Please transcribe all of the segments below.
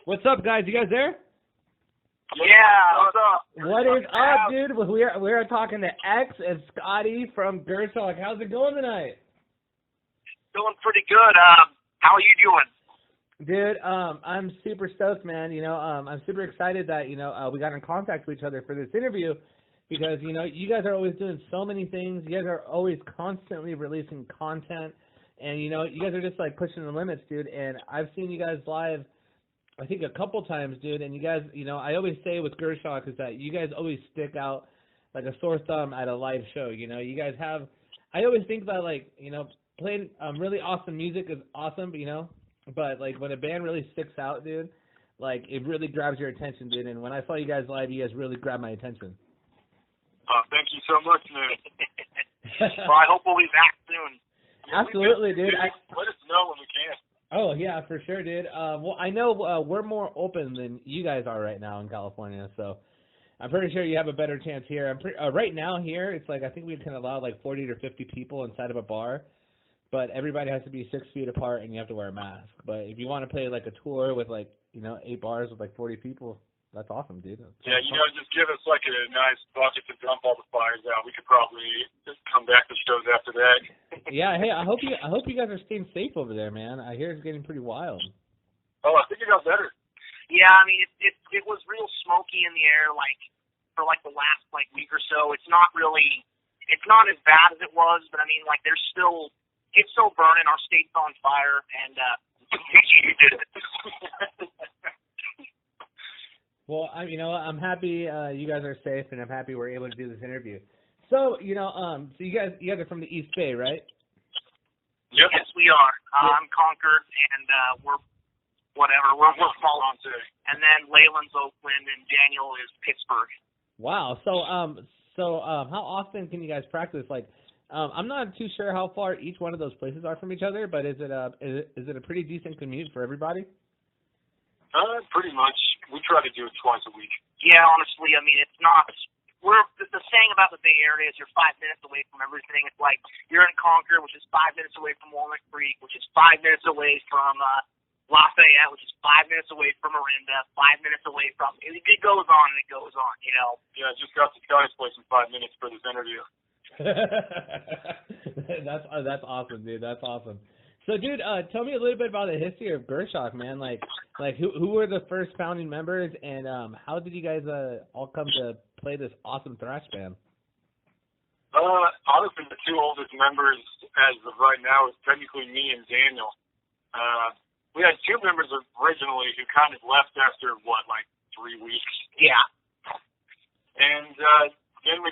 What's up, guys? You guys there? Yeah, what's up? What is up, dude? We are talking to X and Scotty from Gürschach. How's it going tonight? Doing pretty good. How are you doing? Dude, I'm super stoked, man. I'm super excited that, we got in contact with each other for this interview because, you guys are always doing so many things. You guys are always constantly releasing content and, you guys are just like pushing the limits, dude. And I've seen you guys live, I think a couple times, dude. And you guys, I always say with Gürschach is that you guys always stick out like a sore thumb at a live show. You guys have, I always think that playing really awesome music is awesome, but like when a band really sticks out, dude, like it really grabs your attention, dude. And when I saw you guys live, you guys really grabbed my attention. Thank you so much, man. Well, I hope we'll be back soon. Absolutely, dude. Let us know when we can. Oh yeah, for sure, dude. Well, I know we're more open than you guys are right now in California, so I'm pretty sure you have a better chance here. Right now here, it's like I think we can allow like 40 to 50 people inside of a bar. But everybody has to be 6 feet apart, and you have to wear a mask. But if you want to play like a tour with 8 bars with like 40 people, that's awesome, dude. Yeah, just give us like a nice bucket to dump all the fires out. We could probably just come back to shows after that. Yeah, hey, I hope you guys are staying safe over there, man. I hear it's getting pretty wild. Oh, I think it got better. Yeah, I mean it was real smoky in the air for the last week or so. It's not as bad as it was, but I mean there's still. It's still burning. Our state's on fire, and you did it. Well, I'm happy you guys are safe, and I'm happy we're able to do this interview. So, so you guys are from the East Bay, right? Yep. Yes, we are. I'm Concord, and we're small on today. And then Leyland's Oakland, and Daniel is Pittsburgh. Wow. So how often can you guys practice? I'm not too sure how far each one of those places are from each other, but is it a pretty decent commute for everybody? Pretty much. We try to do it twice a week. Yeah, honestly, I mean, it's not. The saying about the Bay Area is you're 5 minutes away from everything. It's like you're in Concord, which is 5 minutes away from Walnut Creek, which is 5 minutes away from Lafayette, which is 5 minutes away from Orinda, 5 minutes away from. It goes on and it goes on, Yeah, I just got to Sky's place in 5 minutes for this interview. That's awesome, dude. That's awesome. So, dude, tell me a little bit about the history of Gürschach, man. Like who were the first founding members, and how did you guys all come to play this awesome thrash band? Honestly, the two oldest members as of right now is technically me and Daniel. We had two members originally who kind of left after 3 weeks. Yeah. And then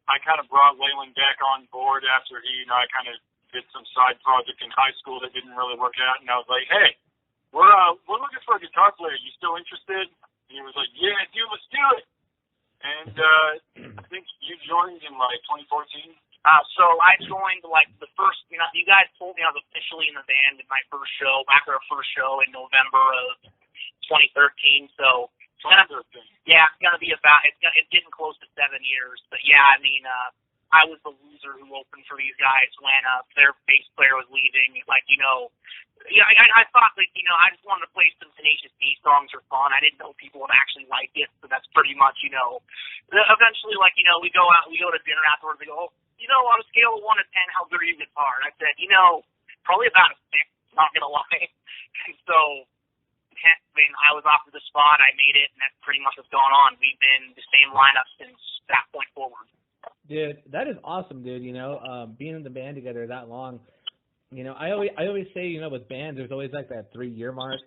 I kind of brought Leyland back on board after he and I kind of did some side project in high school that didn't really work out. And I was like, hey, we're looking for a guitar player. You still interested? And he was like, yeah, dude, let's do it. And I think you joined in 2014. So I joined the first. You guys told me I was officially in the band in my first show, after our first show in November of 2013. So. Yeah, it's gonna be it's getting close to 7 years. But yeah, I mean, I was the loser who opened for these guys when their bass player was leaving. I thought I just wanted to play some Tenacious D songs for fun. I didn't know people would actually like it, so that's pretty much Eventually, we go to dinner afterwards. They go, on a scale of 1 to 10, how good are you guitar? And I said, probably about a 6. Not gonna lie. And so. I mean, I was offered the spot, I made it, and that's pretty much what's going on. We've been the same lineup since that point forward. Dude, that is awesome, dude. Being in the band together that long. I always say, with bands, there's always that 3-year mark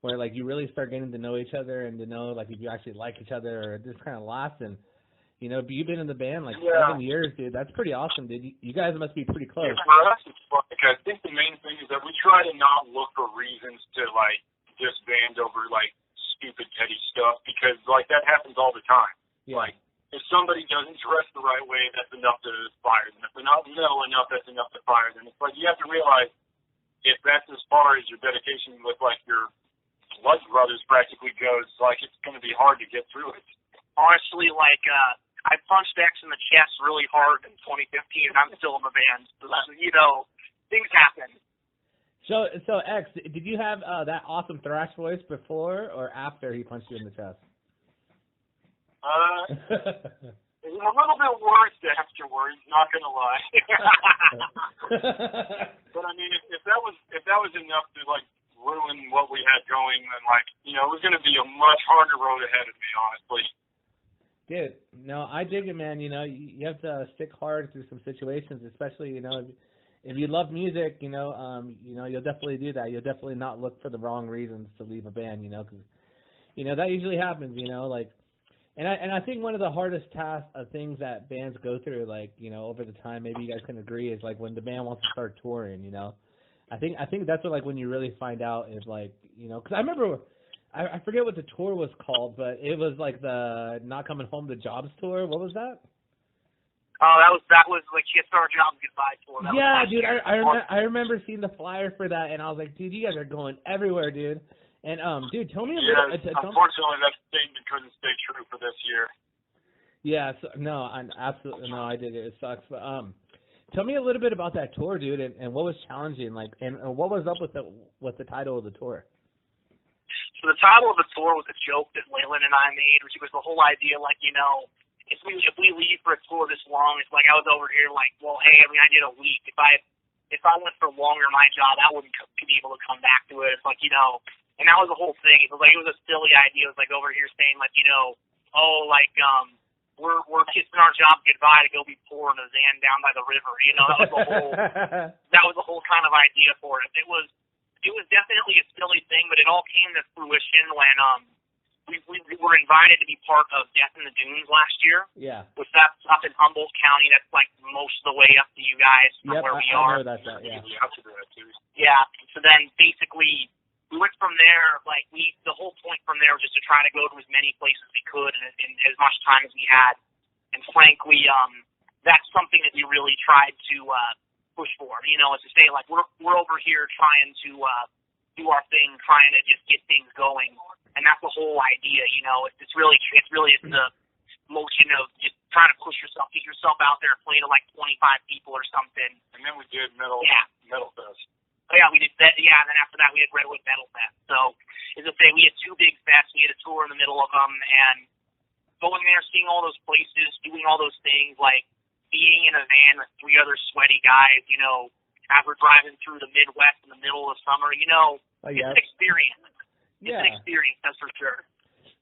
where you really start getting to know each other and to know if you actually like each other or this kind of lasts. And you've been in the band 7 years, dude. That's pretty awesome, dude. You guys must be pretty close. Yeah, for us, it's I think the main thing is that we try to not look for reasons to disband over stupid petty stuff because that happens all the time. Yeah. If somebody doesn't dress the right way, that's enough to fire them. If they're not metal enough, that's enough to fire them. It's you have to realize if that's as far as your dedication with your blood brothers practically goes, it's going to be hard to get through it. Honestly, I punched X in the chest really hard in 2015, and I'm still in the band. So things happen. So X, did you have that awesome thrash voice before or after he punched you in the chest? A little bit worse afterwards, not gonna lie. But I mean, if that was enough to like ruin what we had going, then like it was gonna be a much harder road ahead of me, honestly. Dude, no, I dig it, man. You have to stick hard through some situations, especially if you love music. You'll definitely do that. You'll definitely not look for the wrong reasons to leave a band. Because that usually happens. And I think one of the hardest things that bands go through, over the time, maybe you guys can agree, is like when the band wants to start touring. I think that's what when you really find out is because I remember. I forget what the tour was called, but it was like the Not Coming Home to Jobs tour. What was that? Oh, that was like Shit Star Jobs Goodbye tour. Yeah, dude, I remember seeing the flyer for that, and I was like, dude, you guys are going everywhere, dude. And dude, tell me a little. Unfortunately, that statement couldn't stay true for this year. Yeah, absolutely no, I did it. It sucks, but tell me a little bit about that tour, dude, and what was challenging, and what was up with the title of the tour. So the title of the tour was a joke that Waylon and I made, which was the whole idea, if we leave for a tour this long, it's like I was over here well, hey, I mean, I did a week. If I went for longer, my job, I wouldn't be able to come back to it. It's and that was the whole thing. It was a silly idea. It was over here saying we're kissing our job goodbye to go be poor in a van down by the river. That was the whole kind of idea for it. It was definitely a silly thing, but it all came to fruition when we were invited to be part of Death in the Dunes last year. Yeah. Which that's up in Humboldt County. That's most of the way up to you guys from where we are. I know that's that, yeah. Yeah. So then basically we went from there. The whole point from there was just to try to go to as many places we could in as much time as we had. And frankly, that's something that we really tried to push for, is to say we're over here trying to do our thing, trying to just get things going, and that's the whole idea. It's really the motion of just trying to push yourself, get yourself out there, play to 25 people or something. And then we did Metal Fest. Oh yeah, we did that. Yeah, and then after that we had Redwood Metal Fest. So as I say, we had two big fests. We had a tour in the middle of them, and going there, seeing all those places, doing all those things, being in a van with three other sweaty guys, as we're driving through the Midwest in the middle of summer, it's an experience. Yeah. It's an experience, that's for sure.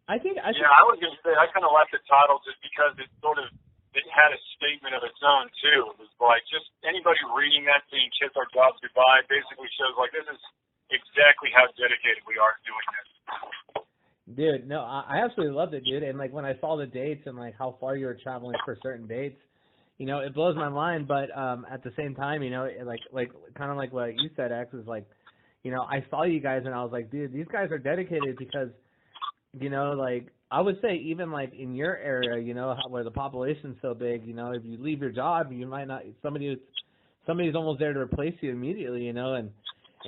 I was going to say, I kind of liked the title just because it had a statement of its own, too. It was just anybody reading that saying kiss our jobs goodbye basically shows, this is exactly how dedicated we are to doing this. Dude, no, I absolutely loved it, dude. And, when I saw the dates and, how far you were traveling for certain dates, it blows my mind, but at the same time, kind of like what you said, X, is I saw you guys and I was like, dude, these guys are dedicated because, I would say even in your area, where the population's so big, if you leave your job, you might not, somebody's almost there to replace you immediately, and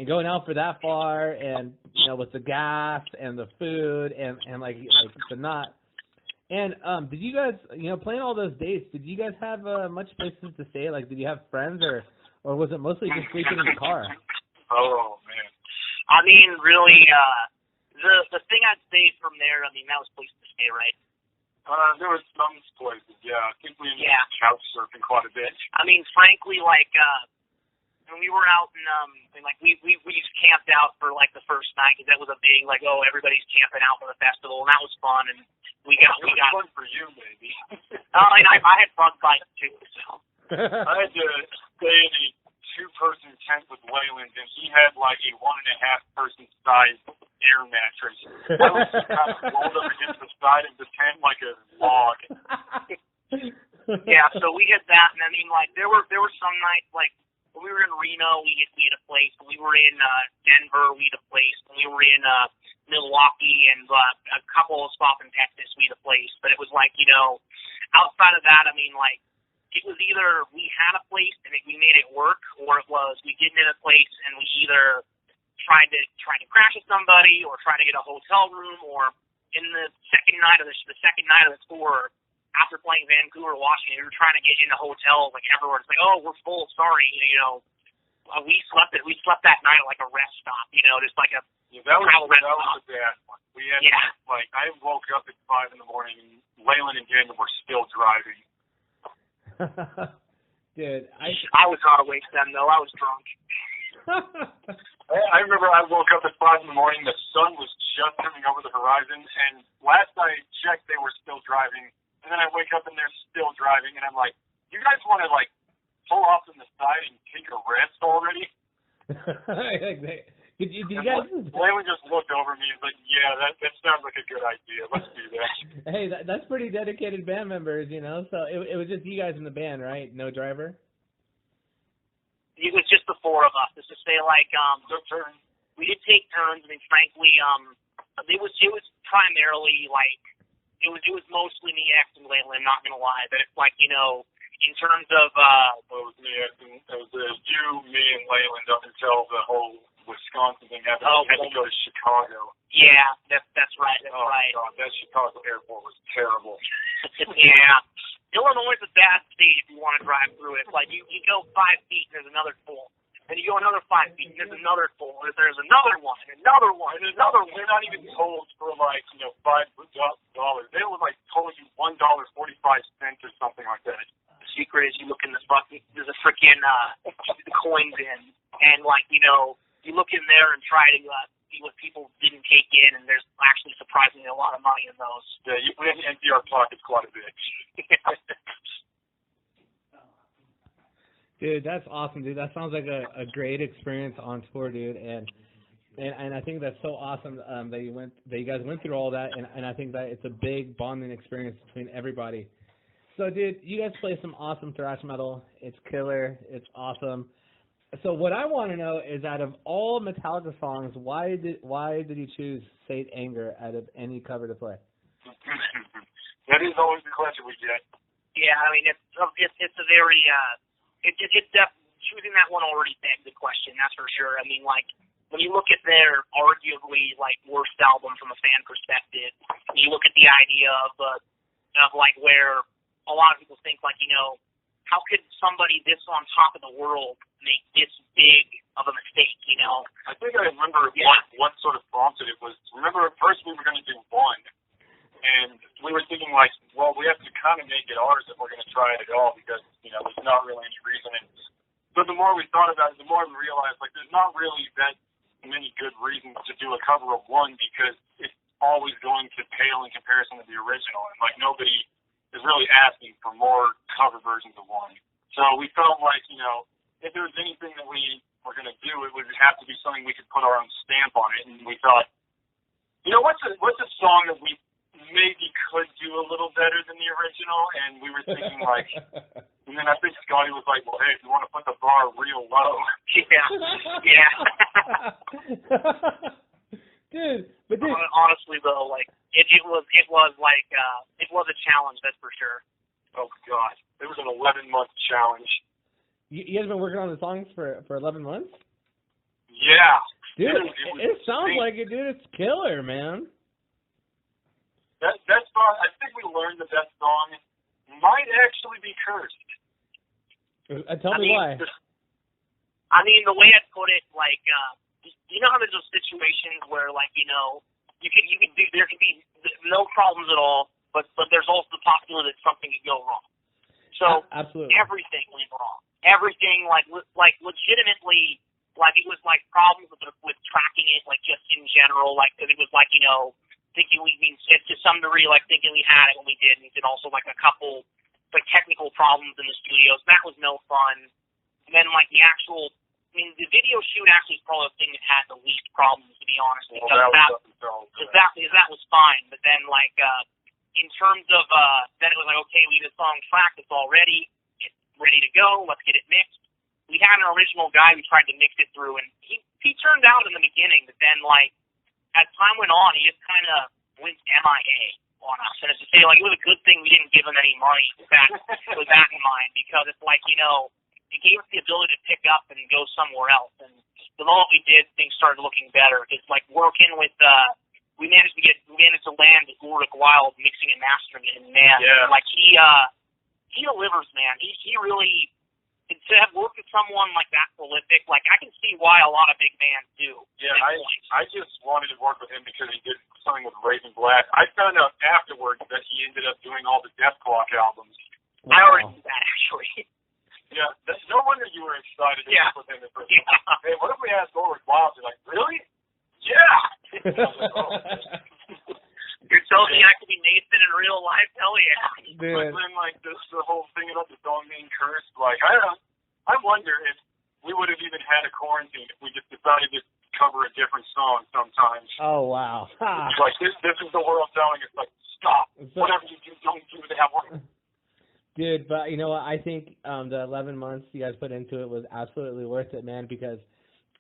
going out for that far and, with the gas and the food and the not. And did you guys, playing all those dates, did you guys have much places to stay? Did you have friends or was it mostly just sleeping in the car? Oh, man. I mean, really, the thing I'd say from there, that was places to stay, right? There was some places, yeah. I think we ended up couch surfing quite a bit. I mean, frankly, when we were out and we just camped out for the first night because that was a big everybody's camping out for the festival, and that was fun. And we got fun for you, maybe. And I had fun bikes too. So I had to stay in a 2-person tent with Wayland, and he had a 1.5-person size air mattress. I was just kind of rolled up against the side of the tent like a log. Yeah, so we had that, and I mean, there were some nights when we were in Reno, we had a place. When we were in Denver, we had a place. When we were in Milwaukee and a couple of spots in Texas, we had a place. But it was outside of that, I mean, it was either we had a place and we made it work, or it was we didn't have a place and we either tried to crash with somebody or try to get a hotel room, or in the second night of the tour. After playing Vancouver, Washington, we were trying to get into hotels everywhere. It's oh, we're full, sorry, we slept that night at like a rest stop, you know, just like a travel rest stop. Was a bad one. We had Yeah. I woke up at 5 in the morning and Laylan and Daniel were still driving. Dude, I was not awake then though. I was drunk. I remember I woke up at 5 in the morning. The sun was just coming over the horizon, and last I checked, they were still driving. And then I wake up and they're still driving, and I'm like, "You guys want to like pull off on the side and take a rest already?" Did you guys? Laylan just looked over me and was like, "Yeah, that sounds like a good idea. Let's do that." Hey, that's pretty dedicated band members, you know. So it was just you guys in the band, right? No driver. It was just the four of us. Just to say, like, we did take turns. I mean, frankly, it was primarily like it was mostly me, X, and Laylan. Not gonna lie, but it's like, you know, in terms of it was me, it was you, me, and Laylan up until the whole Wisconsin thing happened. We had to go to Chicago. Yeah, that's right. That's right. God, that Chicago airport was terrible. Yeah. Illinois is a bad state if you want to drive through it. It's like you go 5 feet and there's another toll. Then you go another 5 feet and there's another toll. There's another one and another one and another one. They're not even tolls for like, you know, $5. They would like toll you $1.45 or something like that. The secret is you look in the fucking, there's a freaking the coins in, and like, you know, you look in there and try to see what people didn't take in, and there's actually surprisingly a lot of money in those. Yeah, we have to empty our pockets quite a bit. Dude, that's awesome, dude. That sounds like a great experience on tour, dude. And I think that's so awesome that you guys went through all that, and I think that it's a big bonding experience between everybody. So, dude, you guys play some awesome thrash metal. It's killer. It's awesome. So what I want to know is, out of all Metallica songs, why did you choose Saint Anger out of any cover to play? That is always the question we get. Yeah, I mean, it's a very choosing that one already begged the question, that's for sure. I mean, like, when you look at their arguably like worst album from a fan perspective, you look at the idea of like where a lot of people think, like, you know, how could somebody this on top of the world make this big of a mistake, you know? I think I remember what sort of prompted it was, remember at first we were going to do one, and we were thinking like, well, we have to kind of make it ours if we're going to try it at all, because, you know, there's not really any reason. And so the more we thought about it, the more we realized, like, there's not really that many good reasons to do a cover of one, because it's always going to pale in comparison to the original, and like nobody is really asking for more cover versions of one. So we felt like, you know, if there was anything that we were going to do, it would have to be something we could put our own stamp on it. And we thought, you know, what's a song that we maybe could do a little better than the original? And we were thinking like, and then I think Scotty was like, well, hey, if you want to put the bar real low. Yeah. Dude, but dude, honestly though, like it was a challenge, that's for sure. Oh God, it was an 11-month challenge. You guys been working on the songs for 11 months? Yeah. Dude, it sounds like it, dude. It's killer, man. That song, I think we learned that song might actually be cursed. Tell me why. I mean, the way I put it, like, you know how there's those situations where, like, you know, there could be no problems at all, but there's also the possibility that something could go wrong. So absolutely, everything went wrong. Everything, like legitimately, like it was like problems with tracking it, like just in general, like because it was like, you know, thinking to some degree, like thinking we had it when we didn't, and also like a couple like technical problems in the studio. So that was no fun. And then like the video shoot actually is probably the thing that had the least problems, to be honest, because that was fine. But then like in terms of then it was like, okay, we have a song tracked, it's all ready, it's ready to go, let's get it mixed. We had an original guy we tried to mix it through, and he turned out in the beginning, but then like as time went on, he just kind of went MIA on us. And it's to say, like, it was a good thing we didn't give him any money with that in mind, because it's like, you know, it gave us the ability to pick up and go somewhere else. And the moment we did, things started looking better. It's like working with, we managed to land with Ulrich Wild mixing and mastering it, and man, like he delivers, man. He really, to have worked with someone like that prolific, like I can see why a lot of big bands do. Yeah, I just wanted to work with him because he did something with Raven Black. I found out afterwards that he ended up doing all the Death Clock albums. Wow. I already knew that, actually. Yeah, no wonder you were excited to work with him at first. Yeah. Hey, what if we asked Ulrich Wild? You're like, really? Yeah! You're telling me I could be Nathan in real life? Hell yeah. Dude. But then, like, the whole thing about the song being cursed, like, I wonder if we would have even had a quarantine if we just decided to cover a different song sometimes. Oh, wow. Like, this is the world telling us, like, stop. Whatever you do, don't do that one. Dude, but you know what? I think the 11 months you guys put into it was absolutely worth it, man, because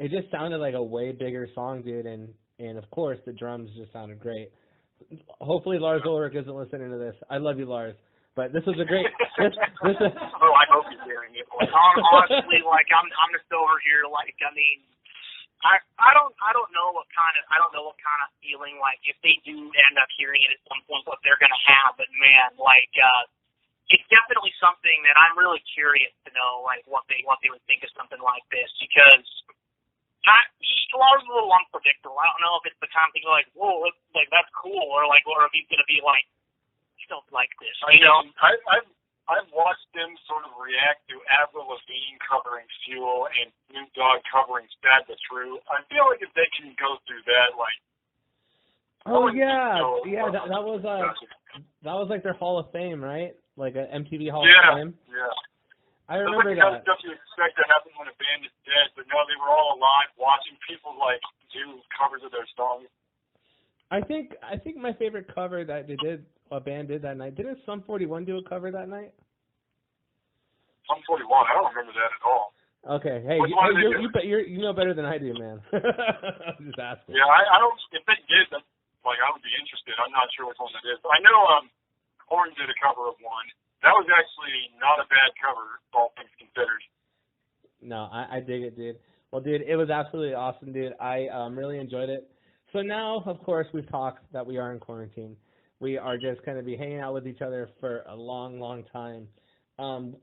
it just sounded like a way bigger song, dude, and of course the drums just sounded great. Hopefully Lars Ulrich isn't listening to this. I love you, Lars, but this was a great. This is. Oh, I hope he's hearing it. Like, honestly, like I'm just over here. Like, I mean, I don't know what kind of feeling, like, if they do end up hearing it at some point, what they're gonna have. But man, like, it's definitely something that I'm really curious to know, like what they would think of something like this, because Lars is a little unpredictable. I don't know if it's the kind of thing like, whoa, like that's cool, or if he's gonna be like, I don't like this. You know, I've watched them sort of react to Avril Lavigne covering Fuel and Snoop Dogg covering Sad But True. I feel like if they can go through that, like, that was like their Hall of Fame, right? Like an MTV Hall of Fame. Yeah. I remember that. That's the kind of stuff you expect to happen when a band is dead, but no, they were all alive watching people like do covers of their songs. I think my favorite cover that a band did that night. Didn't Sum 41 do a cover that night? Sum 41, I don't remember that at all. Okay, hey, you know better than I do, man. I'm just asking. Yeah, I don't. If they did, like, I would be interested. I'm not sure which one that is. I know Horn did a cover of one. That was actually not a bad cover, all things considered. No, I dig it, dude. Well, dude, it was absolutely awesome, dude. I really enjoyed it. So now, of course, we've talked that we are in quarantine. We are just going to be hanging out with each other for a long, long time.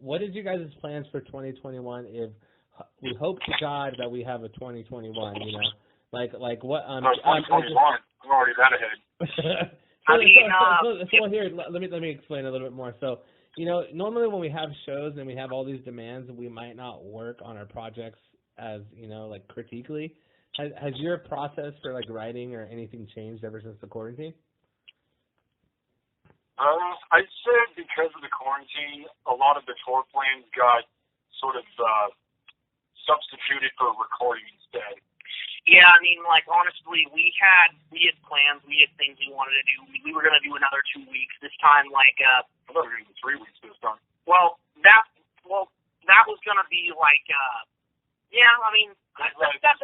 What is your guys' plans for 2021? If we hope to God that we have a 2021, you know, like what? 2021. I'm already that ahead. So here, let me explain a little bit more. So, you know, normally when we have shows and we have all these demands, we might not work on our projects as, you know, like critically. Has your process for like writing or anything changed ever since the quarantine? I'd say because of the quarantine, a lot of the tour plans got sort of substituted for recording instead. Yeah, I mean, like, honestly, we had plans, we had things we wanted to do. We were going to do another 2 weeks. This time, like, I thought we were going to do 3 weeks this time. Well, that was going to be, like, yeah, I mean, that's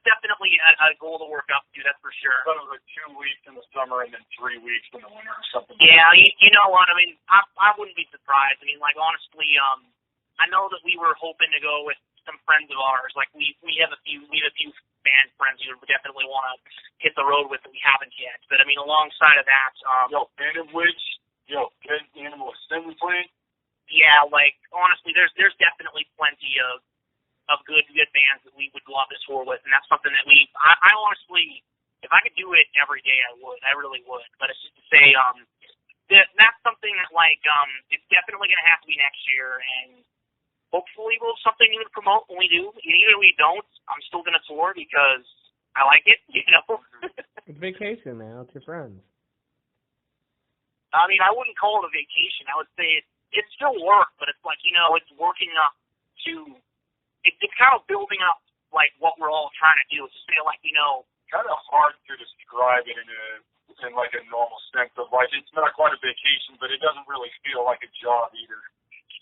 definitely a goal to work up to, that's for sure. I thought it was like 2 weeks in the summer and then 3 weeks in the winter or something. Yeah, you know what, I mean, I wouldn't be surprised. I mean, like, honestly, I know that we were hoping to go with some friends of ours. Like, we have a few band friends who definitely want to hit the road with that we haven't yet. But I mean, alongside of that, Dead Animal Assembly playing. Yeah, like, honestly, there's definitely plenty of good bands that we would love to tour with, and that's something that I honestly, if I could do it every day, I would. I really would. But it's just to say, that's something that, like, it's definitely going to have to be next year, and hopefully we'll have something new to promote when we do. And even if we don't, I'm still going to tour because I like it, you know. It's vacation, man. It's your friends. I mean, I wouldn't call it a vacation. I would say it's still work, but it's like, you know, it's working up to, it's kind of building up, like, what we're all trying to do. It's just like, you know. Kind of hard to describe it in like a normal sense of, like, it's not quite a vacation, but it doesn't really feel like a job either.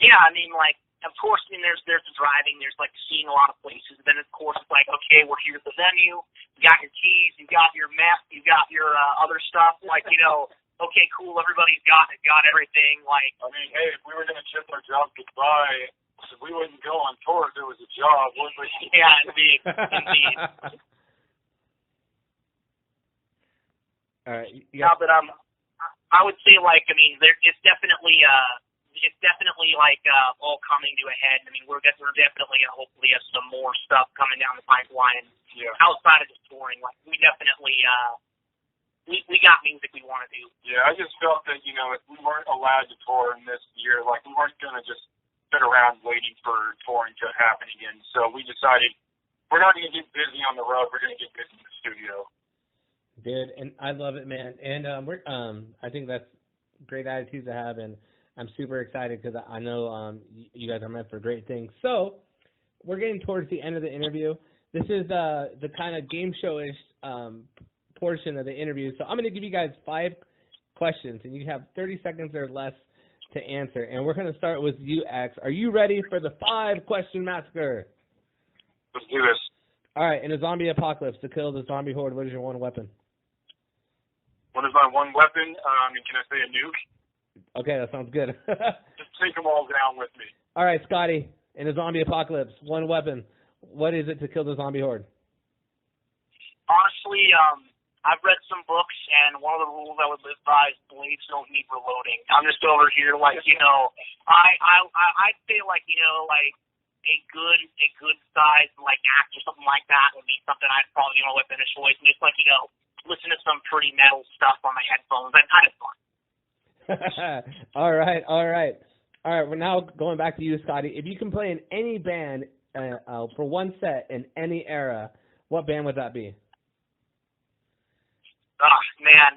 Yeah, I mean, like, of course, I mean, there's the driving, there's, like, seeing a lot of places. Then, of course, it's like, okay, we're here at the venue. You got your keys, you got your map, you got your other stuff. Like, you know, okay, cool, everybody's got everything. Like, I mean, hey, if we were going to kiss our job goodbye, we wouldn't go on tour if there was a job, would we? Yeah, indeed. All right. Yeah, but I would say, like, I mean, it's definitely it's definitely like all coming to a head. I mean, we're definitely gonna hopefully have some more stuff coming down the pipeline outside of just touring. Like we definitely we got music we want to do. Yeah, I just felt that if we weren't allowed to tour in this year, like we weren't gonna just sit around waiting for touring to happen again. So we decided we're not gonna get busy on the road. We're gonna get busy in the studio. Dude, and I love it, man. And I think that's great attitude to have, and I'm super excited because I know you guys are meant for great things. So we're getting towards the end of the interview. This is the kind of game show-ish portion of the interview. So I'm going to give you guys 5 questions, and you have 30 seconds or less to answer. And we're going to start with you, X. Are you ready for the 5-question massacre? Let's do this. All right. In a zombie apocalypse, to kill the zombie horde, what is your one weapon? What is my one weapon? Can I say a nuke? Okay, that sounds good. Just take them all down with me. All right, Scotty. In a zombie apocalypse, one weapon. What is it to kill the zombie horde? Honestly, I've read some books, and one of the rules I would live by is blades don't need reloading. I'm just over here, I'd say like a good size like axe or something like that would be something I'd probably weapon of choice. And just listen to some pretty metal stuff on my headphones. That's kind of fun. All right. We're now going back to you, Scotty. If you can play in any band for one set in any era, what band would that be? Man.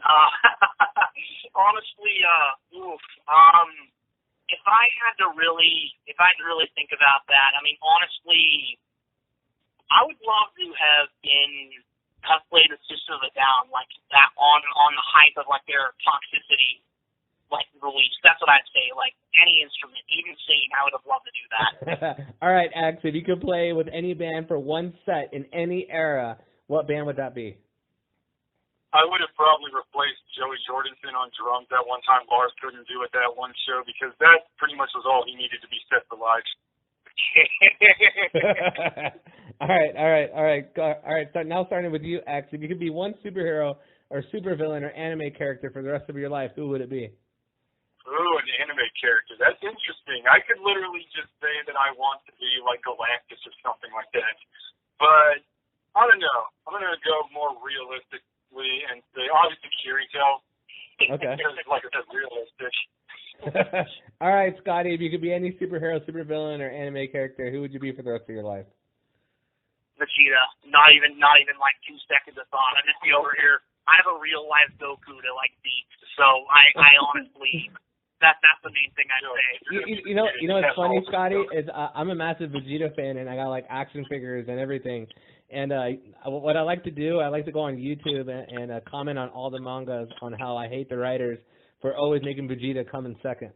Honestly, if I had to really think about that, I mean, honestly, I would love to have played the System of a Down like that on the hype of like their Toxicity release. That's what I'd say. Like any instrument, even singing, I would have loved to do that. All right, X. If you could play with any band for one set in any era, what band would that be? I would have probably replaced Joey Jordanson on drums that one time Lars couldn't do at that one show because that pretty much was all he needed to be set for live. All right. So now starting with you, X. If you could be one superhero or supervillain or anime character for the rest of your life, who would it be? Ooh, an anime character. That's interesting. I could literally just say that I want to be like Galactus or something like that. But I don't know. I'm going to go more realistically and say obviously Kirito. Okay. Like I said, realistic. All right, Scotty, if you could be any superhero, supervillain, or anime character, who would you be for the rest of your life? Vegeta. Not even like 2 seconds of thought. I'd just be over here. I have a real life Goku to beat. So I honestly, that's the main thing I'd say. You know what's funny, Scotty, is I'm a massive Vegeta fan, and I got action figures and everything. And what I like to do, I like to go on YouTube and comment on all the mangas on how I hate the writers for always making Vegeta come in second.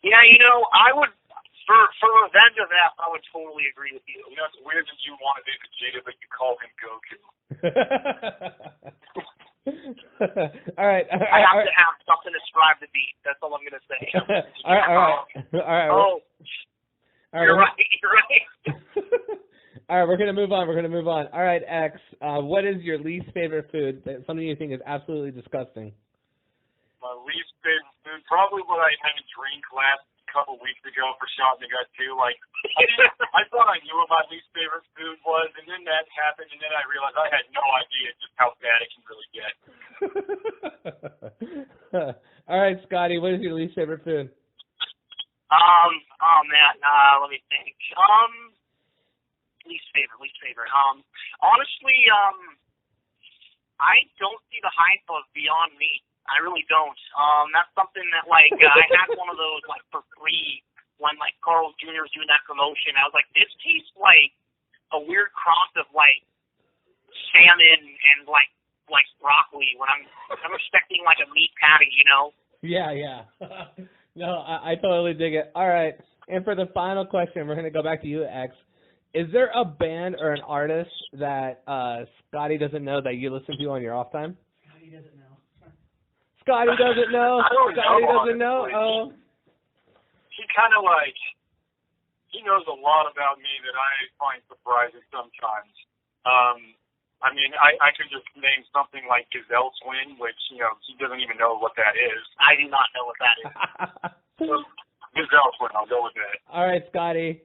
Yeah, I would, for Revenge of F, I would totally agree with you. It's weird that you want to be Vegeta, but you call him Goku. All right. I have to have something to strive to beat. That's all I'm going to say. All right. Oh, you're right. All right, we're going to move on. All right, X, what is your least favorite food, something you think is absolutely disgusting? My least favorite food, probably what I had a drink last couple weeks ago for Shot in the Gut too. I thought I knew what my least favorite food was, and then that happened, and then I realized I had no idea just how bad it can really get. All right, Scotty, what is your least favorite food? Oh man, let me think. Least favorite. Honestly, I don't see the hype of Beyond Meat. I really don't. That's something that I had one of those for free when Carl Jr. was doing that promotion. I was like, this tastes like a weird cross of salmon and broccoli when I'm expecting a meat patty, Yeah. No, I totally dig it. All right. And for the final question, we're going to go back to you, X. Is there a band or an artist that Scotty doesn't know that you listen to on your off time? Scotty doesn't know. Scotty doesn't know? Scotty doesn't know? Oh. He kind of he knows a lot about me that I find surprising sometimes. I mean, I could just name something like Gazelle Swing, which, he doesn't even know what that is. I do not know what that is. So, Gazelle Swing, I'll go with that. All right, Scotty.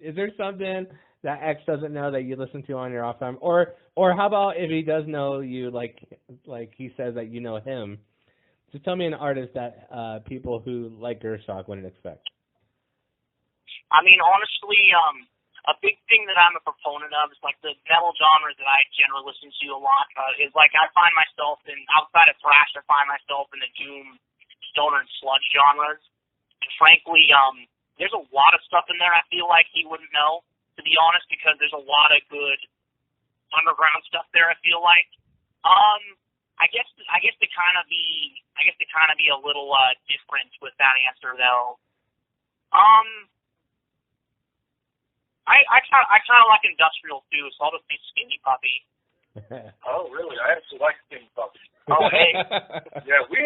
Is there something that X doesn't know that you listen to on your off time? Or how about if he does know you, like he says that you know him? Just tell me an artist that people who like Gürschach wouldn't expect. I mean, honestly, a big thing that I'm a proponent of is like the metal genres that I generally listen to a lot is like I find myself outside of thrash, I find myself in the doom, stoner, and sludge genres. And frankly, there's a lot of stuff in there I feel like he wouldn't know, to be honest, because there's a lot of good underground stuff there. I feel like. I guess to kind of be a little different with that answer though. I kind of like industrial too, so I'll just be Skinny Puppy. Oh, really? I actually like Skinny Puppy. Oh, hey. Yeah, we